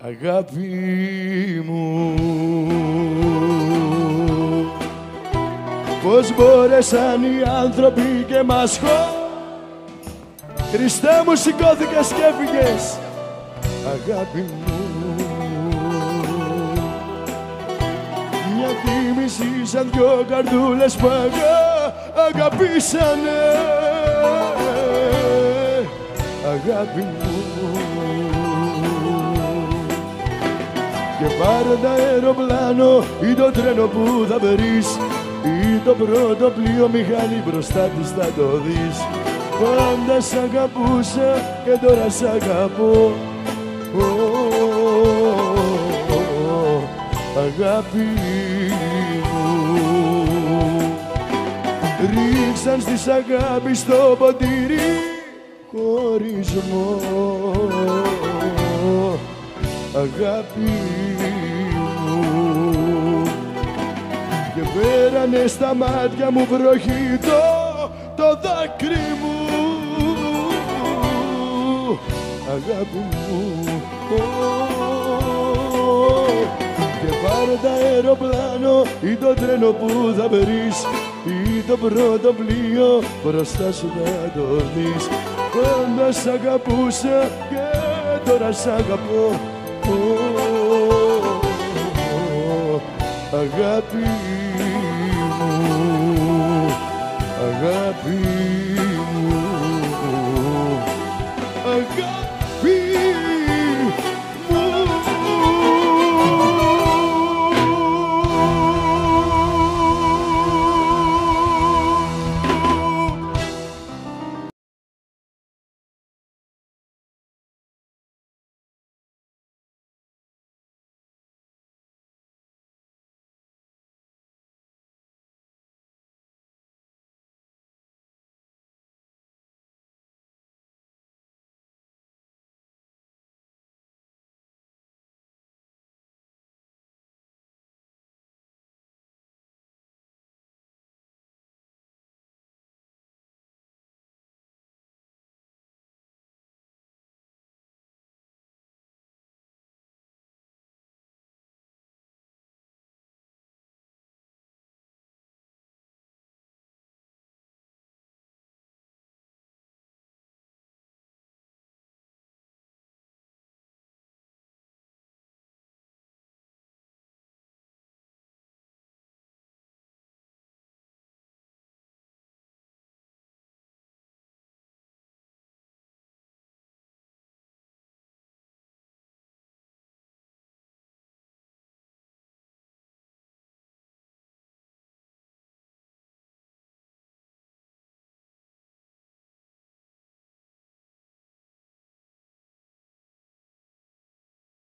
αγάπη μου. Πώς μπόρεσαν οι άνθρωποι και μας Χριστέ μου, σηκώθηκες και έφυγες, αγάπη μου. Μια τίμηση σαν δυο καρδούλες που αγαπήσανε, αγάπη μου. Και πάρε το αεροπλάνο ή το τρένο που θα βρεις ή το πρώτο πλοίο μηχανή μπροστά της θα το δεις. Πάντα σ' αγαπούσα και τώρα σ' αγαπώ, αγάπη μου. Ρίξαν στις αγάπη στο ποτήρι χωρισμό, αγάπη μου. Και πέρανε στα μάτια μου βροχή το δάκρυ μου, αγάπη μου. Και πάρε το αεροπλάνο ή το τρένο που θα βρεις ή το πρώτο πλοίο μπροστά σου θα το δεις. Πάντα σ' αγαπούσα και τώρα σ' αγαπώ, αγάπη μου, αγάπη.